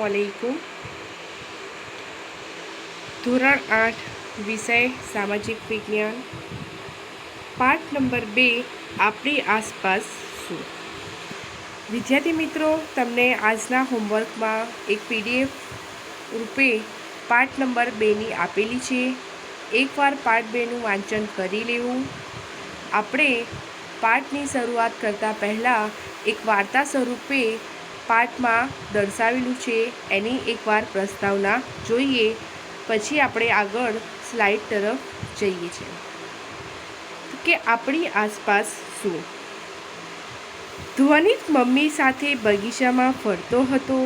अस्सलामुअलैकुम। ધોરણ 8 વિષય સામાજિક વિજ્ઞાન, પાઠ નંબર 2 આપણી આસપાસ શું। વિદ્યાર્થી મિત્રો, તમને આજના હોમવર્કમાં એક PDF રૂપે પાઠ નંબર 2ની આપેલી છે। એકવાર પાઠ 2નું વાંચન કરી લેવું। આપણે પાઠની શરૂઆત કરતાં પહેલાં એક વાર્તા સ્વરૂપે પાઠમાં દર્શાવેલું છે, એની એકવાર પ્રસ્તાવના જોઈએ, પછી આપણે આગળ સ્લાઇડ તરફ જઈએ છીએ કે આપણી આસપાસ શું। ધ્વનિત મમ્મી સાથે બગીચામાં ફરતો હતો।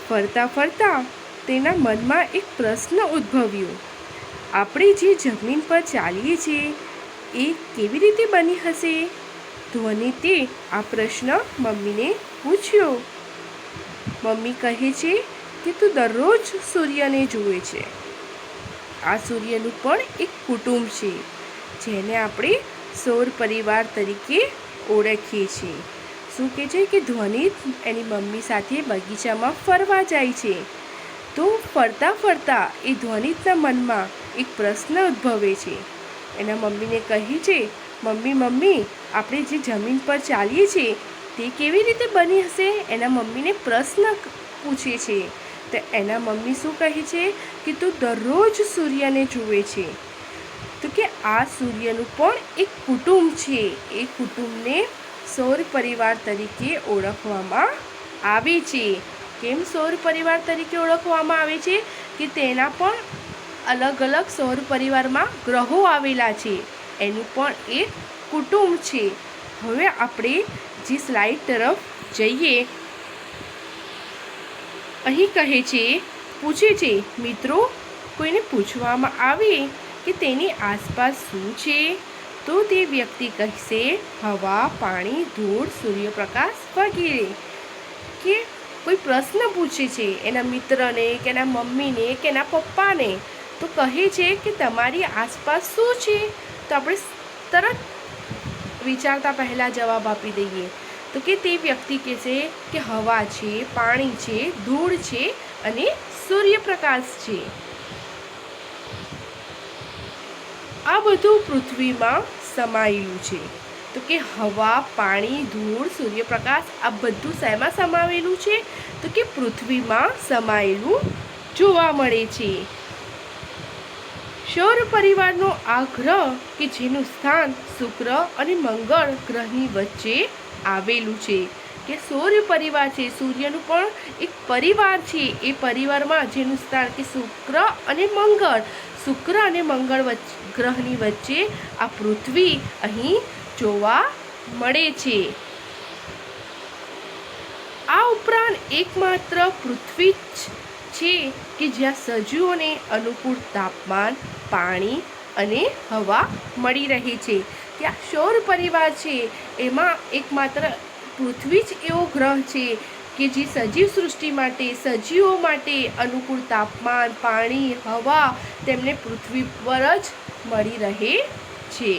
ફરતા ફરતા તેના મનમાં એક પ્રશ્ન ઉદ્ભવ્યો, આપણે જે જમીન પર ચાલીએ છીએ એ કેવી રીતે બની હશે? ધ્વનિતે આ પ્રશ્ન મમ્મીને પૂછ્યો। મમ્મી કહે છે કે તું દરરોજ સૂર્યને જુએ છે। આ સૂર્યનું પણ એક કુટુંબ છે, જેને આપણે સૌર પરિવાર તરીકે ઓળખીએ છીએ। શું કહે છે કે ધ્વનિત એની મમ્મી સાથે બગીચામાં ફરવા જાય છે, તો ફરતા ફરતા એ ધ્વનિતના મનમાં એક પ્રશ્ન ઉદ્ભવે છે। એના મમ્મીને કહે છે, મમ્મી આપણે જે જમીન પર ચાલીએ છીએ તે કેવી રીતે બની હશે? એના મમ્મીને પ્રશ્ન પૂછે છે। તો એના મમ્મી શું કહે છે કે તું દરરોજ સૂર્યને જુએ છે, તો કે આ સૂર્યનું પણ એક કુટુંબ છે। એ કુટુંબને સૌર પરિવાર તરીકે ઓળખવામાં આવે છે। કેમ સૌર પરિવાર તરીકે ઓળખવામાં આવે છે? કે તેના પણ અલગ અલગ સૌર પરિવારમાં ગ્રહો આવેલા છે, એનું પણ એક કુટુંબ છે। હવે આપણે જે સ્લાઇડ તરફ જઈએ, અહીં કહે છે, પૂછે છે, મિત્રો કોઈને પૂછવામાં આવે કે તેની આસપાસ શું છે, તો તે વ્યક્તિ કહેશે હવા, પાણી, ધૂળ, સૂર્યપ્રકાશ વગેરે। કે કોઈ પ્રશ્ન પૂછે છે એના મિત્રને કે એના મમ્મીને કે એના પપ્પાને, તો કહે છે કે તમારી આસપાસ શું છે? તો આપણે તરત વિચારતા પહેલાં જવાબ આપી દઈએ, તો કે તે વ્યક્તિ કહેશે કે હવા છે, પાણી છે, ધૂળ છે અને સૂર્યપ્રકાશ છે। આ બધું પૃથ્વીમાં સમાયેલું છે। તો કે હવા, પાણી, ધૂળ, સૂર્યપ્રકાશ આ બધું શેમાં સમાવેલું છે? તો કે પૃથ્વીમાં સમાયેલું જોવા મળે છે। સૌર પરિવારનો આ ગ્રહ કે જેનું સ્થાન શુક્ર અને મંગળ ગ્રહની વચ્ચે આવેલું છે, કે સૌર પરિવાર છે, સૂર્યનું પણ એક પરિવાર છે। એ પરિવારમાં જેનું સ્થાન કે શુક્ર અને મંગળ ગ્રહની વચ્ચે આ પૃથ્વી અહીં જોવા મળે છે। આ ઉપરાંત એકમાત્ર પૃથ્વી જ છે કે જ્યાં સજીવોને અનુકૂળ તાપમાન, પાણી અને હવા મળી રહે છે। ત્યાં સૌર પરિવાર છે, એમાં એકમાત્ર પૃથ્વી જ એવો ગ્રહ છે કે જે સજીવ સૃષ્ટિ માટે, સજીવો માટે અનુકૂળ તાપમાન, પાણી, હવા તેમને પૃથ્વી પર જ મળી રહે છે,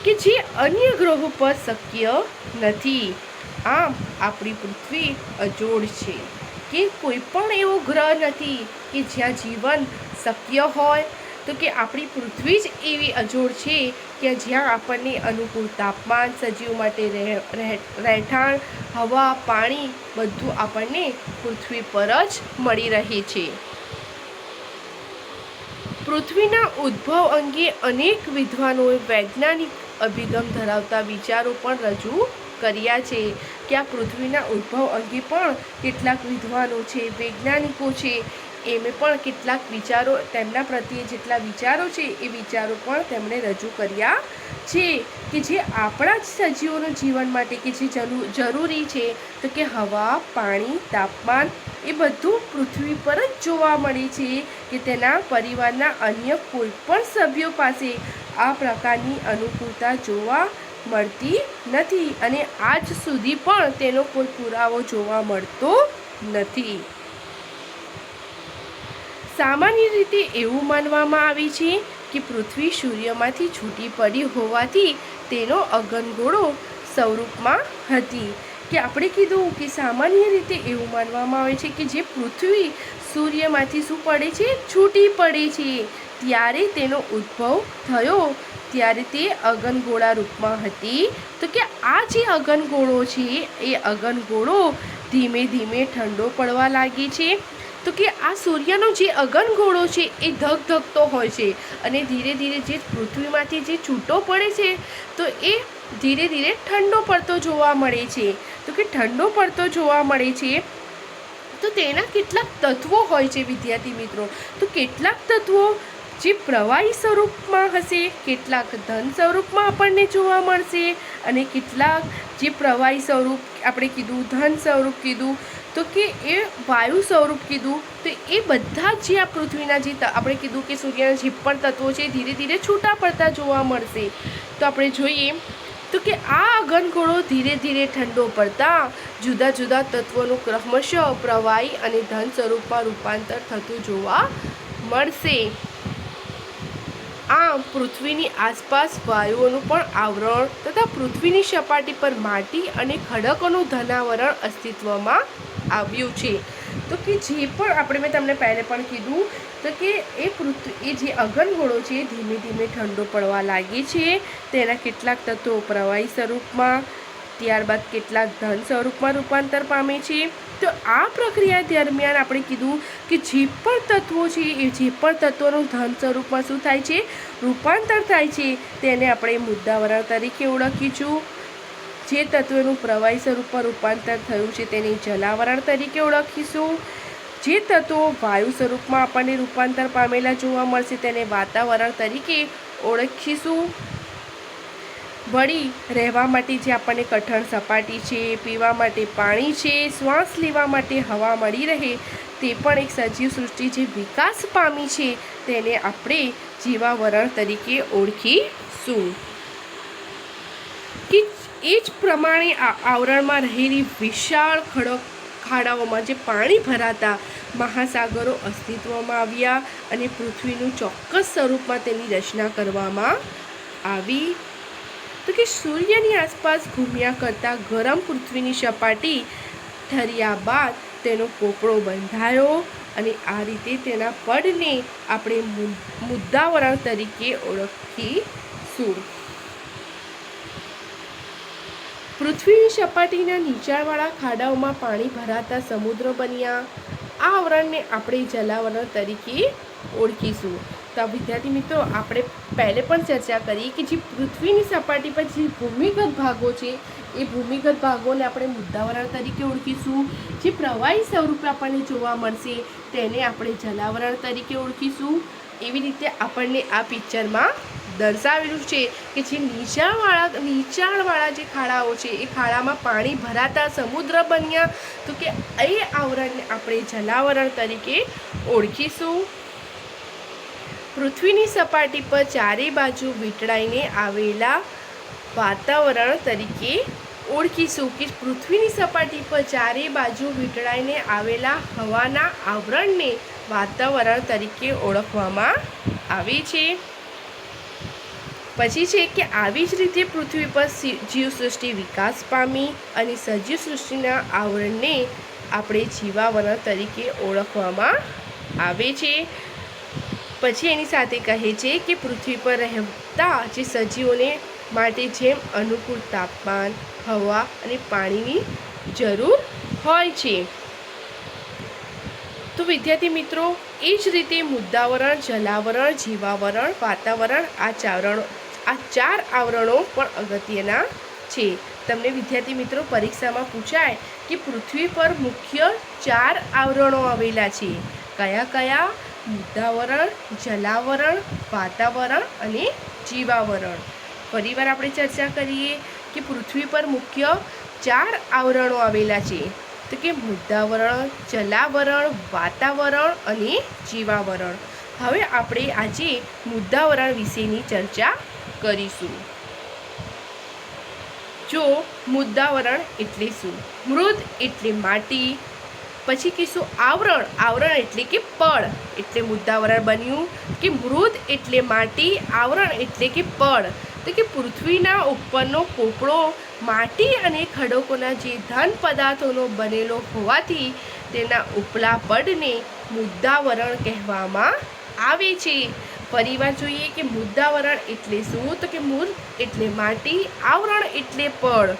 કે જે અન્ય ગ્રહો પર શક્ય નથી। આમ આપણી પૃથ્વી અજોડ છે, કે કોઈ પણ એવો ગ્રહ નથી કે જ્યાં જીવન શક્ય હોય। તો કે આપણી પૃથ્વી જ એવી અજોડ છે કે જ્યાં આપણને અનુકૂળ તાપમાન, સજીવ માટે રહેઠાણ, હવા, પાણી બધું આપણને પૃથ્વી પર જ મળી રહે છે। પૃથ્વીના ઉદ્ભવ અંગે અનેક વિદ્વાનોએ વૈજ્ઞાનિક અભિગમ ધરાવતા વિચારો પણ રજૂ કર્યા છે, કે આ પૃથ્વીના ઉદ્ભવ અંગે પણ કેટલાક વિદ્વાનો છે, વૈજ્ઞાનિકો છે, એમે પણ કેટલાક વિચારો, તેમના પ્રત્યે જેટલા વિચારો છે એ વિચારો પણ તેમણે રજૂ કર્યા છે, કે જે આપણા જ સજીવોના જીવન માટે કે જે જરૂરી છે, તો કે હવા, પાણી, તાપમાન એ બધું પૃથ્વી પર જ જોવા મળે છે, કે તેના પરિવારના અન્ય કોઈ પણ સભ્યો પાસે આ પ્રકારની અનુકૂળતા જોવા મળતી નથી, અને આજ સુધી પણ તેનો કોઈ પુરાવો જોવા મળતો નથી। સામાન્ય રીતે એવું માનવામાં આવે છે કે પૃથ્વી સૂર્યમાંથી છૂટી પડી હોવાથી તેનો અગનગોળો સ્વરૂપમાં હતી, કે આપણે કીધું કે સામાન્ય રીતે એવું માનવામાં આવે છે કે જે પૃથ્વી સૂર્યમાંથી શું પડે છે, છૂટી પડે છે, ત્યારે તેનો ઉદ્ભવ થયો ત્યારે તે અગનગોળા રૂપમાં હતી. તો કે આ જે અગનગોળો છે એ અગનગોળો ધીમે ધીમે ઠંડો પડવા લાગે છે. તો કે આ સૂર્યનો જે અગનગોળો છે એ ધગધગતો હોય છે અને ધીરે ધીરે જે પૃથ્વીમાંથી જે છૂટો પડે છે તો એ ધીરે ધીરે ઠંડો પડતો જોવા મળે છે. તો કે ઠંડો પડતો જોવા મળે છે તો તેના કેટલાક તત્વો હોય છે વિદ્યાર્થી મિત્રો. તો કેટલાક તત્વો જે પ્રવાહી સ્વરૂપમાં હશે, કેટલાક ધન સ્વરૂપમાં આપણને જોવા મળશે અને કેટલાક જે પ્રવાહી સ્વરૂપ આપણે કીધું, ધન સ્વરૂપ કીધું, તો કે એ વાયુ સ્વરૂપ કીધું. તો એ બધા જે આ પૃથ્વીના જે આપણે કીધું કે સૂર્યના જે પણ તત્વો છે ધીરે ધીરે છૂટા પડતા જોવા મળશે. તો આપણે જોઈએ તો કે આ અગનગોળો ધીરે ધીરે ઠંડો પડતા જુદા જુદા તત્વોનું ક્રમશઃ પ્રવાહી અને ધન સ્વરૂપમાં રૂપાંતર થતું જોવા મળશે. આમ પૃથ્વીની આસપાસ વાયુઓનું પણ આવરણ તથા પૃથ્વીની સપાટી પર માટી અને ખડકોનું ધનાવરણ અસ્તિત્વમાં આવ્યું છે. તો કે જે પણ મેં તમને પહેલે પણ કીધું તો કે એ જે અગનગોળો છે ધીમે ધીમે ઠંડો પડવા લાગે છે. તેના કેટલાક તત્વો પ્રવાહી સ્વરૂપમાં, ત્યારબાદ કેટલાક ધન સ્વરૂપમાં રૂપાંતર પામે છે. તો આ પ્રક્રિયા દરમિયાન આપણે કીધું કે જે પણ તત્વો છે એ જે પણ તત્વોનું ધન સ્વરૂપમાં શું થાય છે, રૂપાંતર થાય છે, તેને આપણે મુદ્દાવરણ તરીકે ઓળખીશું. જે તત્વનું પ્રવાહી સ્વરૂપમાં રૂપાંતર થયું છે તેને જલાવરણ તરીકે ઓળખીશું. જે તત્વો વાયુ સ્વરૂપમાં આપણને રૂપાંતર પામેલા જોવા મળશે તેને વાતાવરણ તરીકે ઓળખીશું. વળી રહેવા માટે જે આપણને કઠણ સપાટી છે, પીવા માટે પાણી છે, શ્વાસ લેવા માટે હવા મળી રહે તે પણ એક સજીવ સૃષ્ટિ જે વિકાસ પામી છે તેને આપણે જીવાવરણ તરીકે ઓળખીશું. કે એ જ પ્રમાણે આ આવરણમાં રહેલી વિશાળ ખાડાઓમાં જે પાણી ભરાતા મહાસાગરો અસ્તિત્વમાં આવ્યા અને પૃથ્વીનું ચોક્કસ સ્વરૂપમાં તેની રચના કરવામાં આવી. તો કે સૂર્યની આસપાસ ઘૂમ્યા કરતા ગરમ પૃથ્વીની સપાટી ઠર્યા બાદ તેનો પોપડો બંધાયો અને આ રીતે તેના પડને આપણે મુદ્દાવરણ તરીકે ઓળખીશું. પૃથ્વીની સપાટીના નીચાણવાળા ખાડાઓમાં પાણી ભરાતા સમુદ્ર બન્યા. આ આવરણને આપણે જલાવરણ તરીકે ઓળખીશું. તો વિદ્યાર્થી મિત્રો, આપણે પહેલે પણ ચર્ચા કરી કે જે પૃથ્વીની સપાટી પર જે ભૂમિગત ભાગો છે એ ભૂમિગત ભાગોને આપણે મુદ્દાવરણ તરીકે ઓળખીશું. જે પ્રવાહી સ્વરૂપે આપણને જોવા મળશે તેને આપણે જલાવરણ તરીકે ઓળખીશું. એવી રીતે આપણને આ પિક્ચરમાં દર્શાવેલું છે કે જે નીચાણવાળા જે ખાડાઓ છે એ ખાડામાં પાણી ભરાતા સમુદ્ર બન્યા. તો કે એ આવરણને આપણે જલાવરણ તરીકે ઓળખીશું. પૃથ્વીની સપાટી પર ચારે બાજુ વીંટળાઈને આવેલા વાતાવરણ તરીકે ઓળખીશું. કે પૃથ્વીની સપાટી પર ચારે બાજુ વીંટળાઈને આવેલા હવાના આવરણને વાતાવરણ તરીકે ઓળખવામાં આવે છે. પછી છે કે આવી જ રીતે પૃથ્વી પર જીવસૃષ્ટિ વિકાસ પામી અને સજીવ સૃષ્ટિના આવરણને આપણે જીવાવરણ તરીકે ઓળખવામાં આવે છે. પછી એની સાથે કહે છે કે પૃથ્વી પર રહેતા જે સજીવોને માટે જેમ અનુકૂળ તાપમાન, હવા અને પાણીની જરૂર હોય છે. તો વિદ્યાર્થી મિત્રો, એ જ રીતે મુદ્દાવરણ, જલાવરણ, જીવાવરણ, વાતાવરણ આ ચાર આવરણો પણ અગત્યના છે. તમને વિદ્યાર્થી મિત્રો પરીક્ષામાં પૂછાય કે પૃથ્વી પર મુખ્ય 4 આવરણો આવેલા છે. કયા કયા? મુદ્દાવરણ, જલાવરણ, વાતાવરણ અને જીવાવરણ. ફરીવાર આપણે ચર્ચા કરીએ કે પૃથ્વી પર મુખ્ય 4 આવરણો આવેલા છે. તો કે મુદ્દાવરણ, જલાવરણ, વાતાવરણ અને જીવાવરણ. હવે આપણે આજે મુદ્દાવરણ વિશેની ચર્ચા કરીશું. જો મુદ્દાવરણ એટલે શું? મૃદ એટલે માટી. પછી કહીશું આવરણ એટલે કે પડ, એટલે મુદ્દાવરણ બન્યું. કે મૃદ એટલે માટી, આવરણ એટલે કે પડ. તો કે પૃથ્વીના ઉપરનો પોપડો માટી અને ખડકોના જે ઘન પદાર્થોનો બનેલો હોવાથી તેના ઉપલા પડને મુદ્દાવરણ કહેવામાં આવે છે. ફરીવાર જોઈએ કે મુદ્દાવરણ એટલે શું? તો કે મૂળ એટલે માટી, આવરણ એટલે પડ.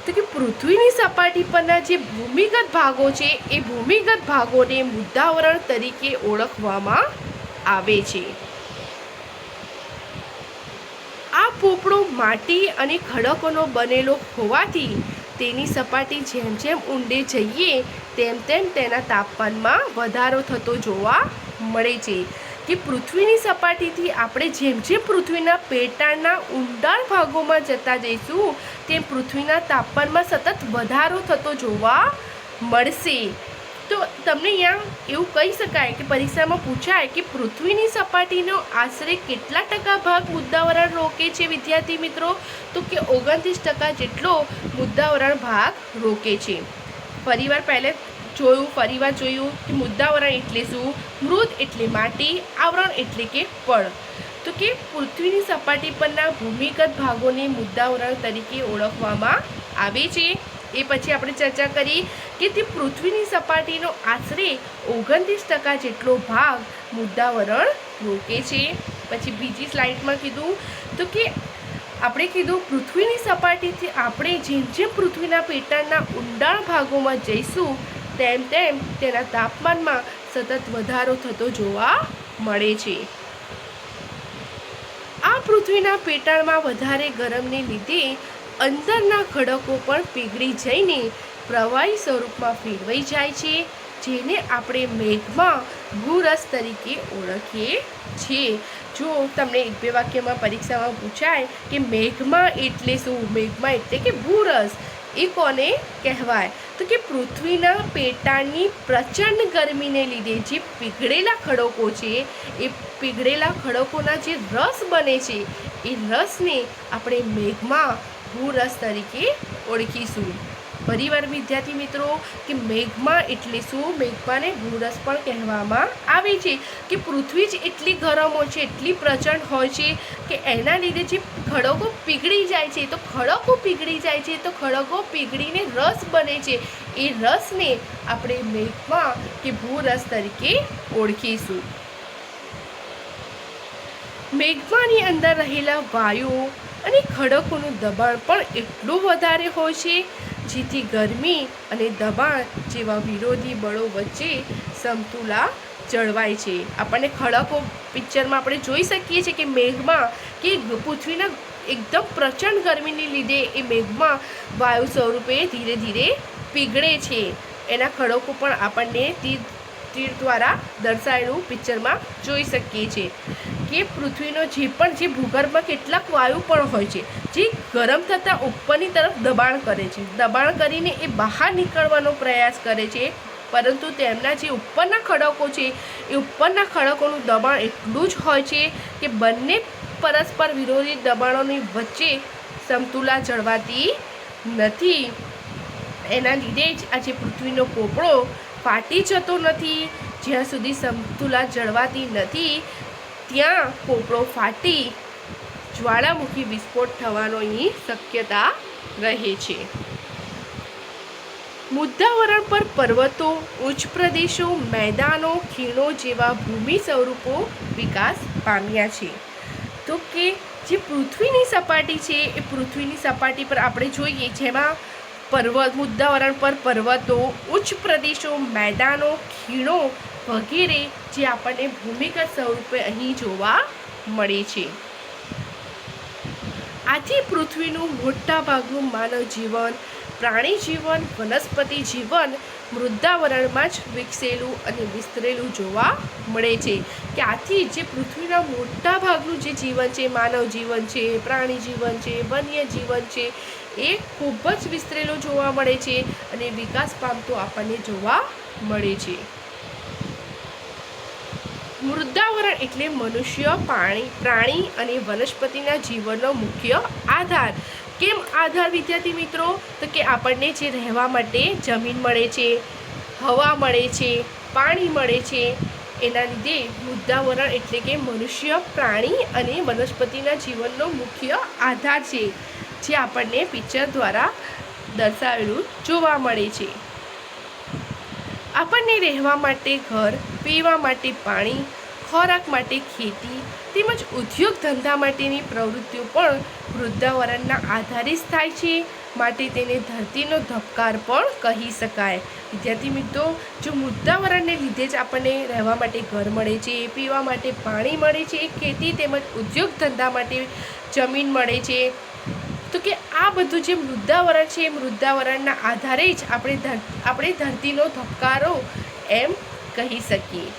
તો કે પૃથ્વીની સપાટી પરના જે ભૂમિગત ભાગો છે એ ભૂમિગત ભાગોને મુદ્દાવરણ તરીકે ઓળખવામાં આવે છે. આ પોપડો માટી અને ખડકોનો બનેલો હોવાથી તેની સપાટી જેમ જેમ ઊંડે જઈએ તેમ તેમ તેના તાપમાનમાં વધારો થતો જોવા મળે છે. કે પૃથ્વીની સપાટીથી આપણે જેમ જેમ પૃથ્વીના પેટાળના ઊંડાણ ભાગોમાં જતા જઈશું તેમ પૃથ્વીના તાપમાનમાં સતત વધારો થતો જોવા મળશે. તો તમને અહીંયા એવું કહી શકાય કે પરીક્ષામાં પૂછાય કે પૃથ્વીની સપાટીનો આશરે કેટલા ટકા ભાગ મુદ્દાવરણ રોકે છે વિદ્યાર્થી મિત્રો? તો કે 29% જેટલો મુદ્દાવરણ ભાગ રોકે છે. ફરીવાર જોયું કે મુદ્દાવરણ એટલે શું? મૃદ એટલે માટી, આવરણ એટલે કે પડ. તો કે પૃથ્વીની સપાટી પરના ભૂમિગત ભાગોને મુદ્દાવરણ તરીકે ઓળખવામાં આવે છે. એ પછી આપણે ચર્ચા કરી કે તે પૃથ્વીની સપાટીનો આશરે 29% જેટલો ભાગ મુદ્દાવરણ રોકે છે. પછી બીજી સ્લાઇડમાં કીધું તો કે આપણે કીધું પૃથ્વીની સપાટીથી આપણે જેમ જેમ પૃથ્વીના પેટાળના ઊંડાણ ભાગોમાં જઈશું તેમ તેમ તેના તાપમાનમાં સતત વધારો થતો જોવા મળે છે. આ પૃથ્વીના પેટાળમાં વધારે ગરમને લીધે અંદરના ખડકો પણ પીગળી જઈને પ્રવાહી સ્વરૂપમાં ફેરવાઈ જાય છે, જેને આપણે મેઘમાં ભૂરસ તરીકે ઓળખીએ છીએ. જો તમને 1-2 વાક્યમાં પરીક્ષામાં પૂછાય કે મેઘમાં એટલે શું? મેઘમાં એટલે કે ભૂરસ. એ કોને કહેવાય? તો કે પૃથ્વીના પેટાળની પ્રચંડ ગરમીને લીધે જે પીગળેલા ખડકો છે એ પીગળેલા ખડકોના જે રસ બને છે એ રસને આપણે મેઘમાં ભૂરસ તરીકે ઓળખીશું. ફરીવાર વિદ્યાર્થી મિત્રો કે મેઘમાં એટલે શું? મેઘમાને ભૂરસ પણ કહેવામાં આવે છે. કે પૃથ્વી જ એટલી ગરમ હોય છે, એટલી પ્રચંડ હોય છે કે એના લીધે જે ખડકો પીગળી જાય છે તો ખડકો પીગળીને રસ બને છે. એ રસને આપણે મેઘમાં કે ભૂરસ તરીકે ઓળખીશું. મેઘમાની અંદર રહેલા વાયુઓ અને ખડકોનું દબાણ પણ એટલું વધારે હોય છે જેથી ગરમી અને દબાણ જેવા વિરોધી બળો વચ્ચે સમતુલા જળવાય છે. આપણને ખડકો પિક્ચરમાં આપણે જોઈ શકીએ છીએ કે મેઘમાં કે પૃથ્વીના એકદમ પ્રચંડ ગરમીને લીધે એ મેઘમાં વાયુ સ્વરૂપે ધીરે ધીરે પીગળે છે. એના ખડકો પણ આપણને તીર દ્વારા દર્શાવેલું પિક્ચરમાં જોઈ શકીએ છીએ. કે પૃથ્વીનો જે ભૂગર્ભમાં કેટલાક વાયુ પણ હોય છે જે ગરમ થતાં ઉપરની તરફ દબાણ કરે છે, દબાણ કરીને એ બહાર નીકળવાનો પ્રયાસ કરે છે, પરંતુ તેમના જે ઉપરના ખડકો છે એ ઉપરના ખડકોનું દબાણ એટલું જ હોય છે કે બંને પરસ્પર વિરોધી દબાણોની વચ્ચે સમતુલા જળવાતી નથી. એના લીધે જ આજે પૃથ્વીનો પોપડો ફાટી જતો નથી. જ્યાં સુધી સમતુલા જળવાતી નથી ત્યાં પોપડો ફાટી જ્વાળામુખી વિસ્ફોટ થવાની શક્યતા રહે છે. મુદ્દાવરણ પર પર્વતો, ઉચ્ચ પ્રદેશો, મેદાનો, ખીણો જેવા ભૂમિ સ્વરૂપો વિકાસ પામ્યા છે. તો કે જે પૃથ્વીની સપાટી છે એ પૃથ્વીની સપાટી પર આપણે જોઈએ જેમાં મુદ્દાવરણ પર પર્વતો, ઉચ્ચ પ્રદેશો, મેદાનો, ખીણો વગેરે જે આપણને ભૂમિગત સ્વરૂપે અહીં જોવા મળે છે. આથી પૃથ્વીનું મોટા ભાગનું માનવ જીવન, પ્રાણી જીવન, વનસ્પતિ જીવન મૃદ્દાવરણમાં જ વિકસેલું અને વિસ્તરેલું જોવા મળે છે. કે આથી જે પૃથ્વીના મોટા ભાગનું જે જીવન છે, માનવ જીવન છે, પ્રાણી જીવન છે, વન્ય જીવન છે, એ ખૂબ જ વિસ્તરેલું જોવા મળે છે અને વિકાસ પામતો આપણને જોવા મળે છે. મૃદ્દાવરણ એટલે મનુષ્ય, પ્રાણી અને વનસ્પતિના જીવનનો મુખ્ય આધાર. કેમ આધાર વિદ્યાર્થી મિત્રો? તો કે આપણને જે રહેવા માટે જમીન મળે છે, હવા મળે છે, પાણી મળે છે, એના લીધે મૃદાવરણ એટલે કે મનુષ્ય, પ્રાણી અને વનસ્પતિના જીવનનો મુખ્ય આધાર છે, જે આપણને પિક્ચર દ્વારા દર્શાવેલું જોવા મળે છે. આપણને રહેવા માટે ઘર, પીવા માટે પાણી, ખોરાક માટે ખેતી તેમજ ઉદ્યોગ ધંધા માટેની પ્રવૃત્તિઓ પણ મૃદાવરણના આધારે જ થાય છે. માટે તેને ધરતીનો ધબકાર પણ કહી શકાય. વિદ્યાર્થી મિત્રો, જો મૃદાવરણને લીધે જ આપણને રહેવા માટે ઘર મળે છે, પીવા માટે પાણી મળે છે, ખેતી તેમજ ઉદ્યોગ ધંધા માટે જમીન મળે છે, તો કે આ બધું જે મૃદાવરણ છે, મૃદાવરણના આધારે જ આપણે ધરતીનો ધબકારો એમ કહી શકીએ.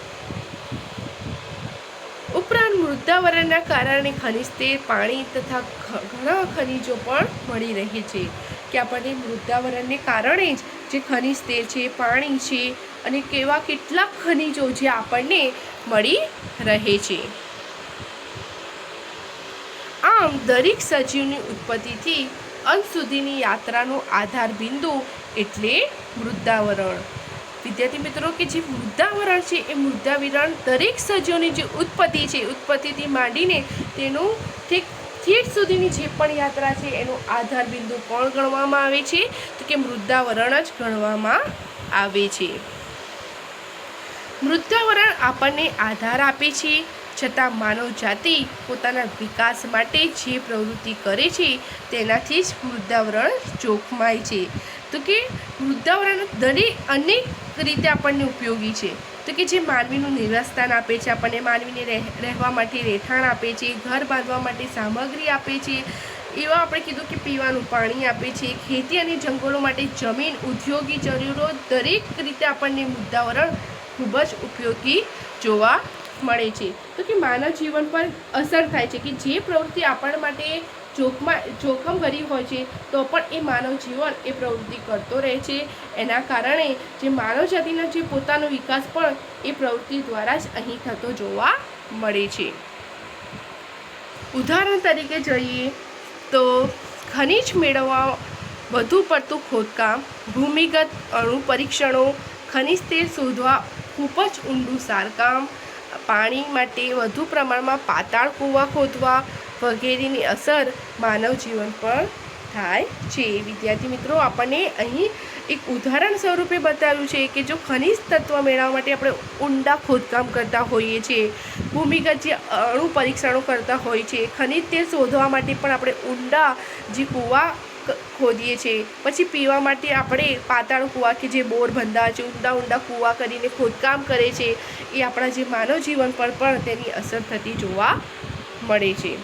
ઉપરાંત મૃદાવરણના કારણે ખનિજ તેલ, પાણી તથા ઘણા ખનિજો પણ મળી રહે છે. કે આપણને મૃદાવરણને કારણે જ જે ખનિજ તેલ છે, પાણી છે અને કેવા કેટલાક ખનિજો જે આપણને મળી રહે છે. આમ દરેક સજીવની ઉત્પત્તિથી અંત સુધીની યાત્રાનો આધાર બિંદુ એટલે મૃદાવરણ. વિદ્યાર્થી મિત્રો, કે જે મૃદાવરણ છે એ મૃદાવરણ દરેક સજીવની જે ઉત્પત્તિ છે, ઉત્પત્તિથી માંડીને તેનું ઠેઠ સુધીની જે પણ યાત્રા છે એનો આધાર બિંદુ કોણ ગણવામાં આવે છે? તો કે મૃદાવરણ જ ગણવામાં આવે છે. મૃદાવરણ આપણને આધાર આપે છે, છતાં માનવ જાતિ પોતાના વિકાસ માટે જે પ્રવૃત્તિ કરે છે તેનાથી જ મૃદાવરણ જોખમાય છે. તો કે મૃદાવરણ અનેક રીતે આપણને ઉપયોગી છે. તો કે જે માનવીનું નિવાસસ્થાન આપે છે, આપણને માનવીને રહેવા માટે રહેઠાણ આપે છે, ઘર બાંધવા માટે સામગ્રી આપે છે, એવા આપણે કીધું કે પીવાનું પાણી આપે છે, ખેતી અને જંગલો માટે જમીન, ઉદ્યોગી જરૂરો દરેક રીતે આપણને મૃદાવરણ ખૂબ જ ઉપયોગી જોવા મળે છે. તો કે માનવ જીવન પર અસર થાય છે, કે જે પ્રવૃત્તિ આપણા માટે જોખમ ભરી હોય છે તો પણ એ માનવ જીવન એ પ્રવૃત્તિ કરતો રહે છે. એના કારણે જે માનવ જાતિનો જે પોતાનો વિકાસ પણ એ પ્રવૃત્તિ દ્વારા જ અહીં થતો જોવા મળે છે. ઉદાહરણ તરીકે જોઈએ તો ખનિજ મેળવવા વધુ પડતું ખોદકામ, ભૂમિગત અણુ પરીક્ષણો, ખનિજ તેલ શોધવા ખૂબ જ ઊંડું સારકામ, પાણી માટે વધુ પ્રમાણમાં પાતાળ કૂવા ખોદવા વગેરેની અસર માનવ જીવન પર થાય છે. વિદ્યાર્થી મિત્રો, આપણને અહીં એક ઉદાહરણ સ્વરૂપે બતાવ્યું છે કે જો ખનિજ તત્વ મેળવવા માટે આપણે ઊંડા ખોદકામ કરતા હોઈએ છીએ, ભૂમિગત જે અણુ પરીક્ષણો કરતા હોઈએ છીએ, ખનિજ તેલ શોધવા માટે પણ આપણે ઊંડા જે કૂવા ખોદીએ છીએ, પછી પીવા માટે આપણે પાતાળ કૂવા કે જે બોર બંધા છે, ઊંડા કૂવા કરીને ખોદકામ કરે છે, એ આપણા જે માનવ જીવન પર પણ તેની અસર થતી જોવા મળે છે.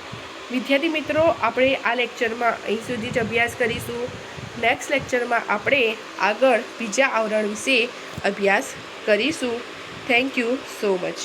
વિદ્યાર્થી મિત્રો, આપણે આ લેક્ચરમાં અહીં સુધી જ અભ્યાસ કરીશું. નેક્સ્ટ લેક્ચરમાં આપણે આગળ બીજા આવરણ વિશે અભ્યાસ કરીશું. Thank you so much.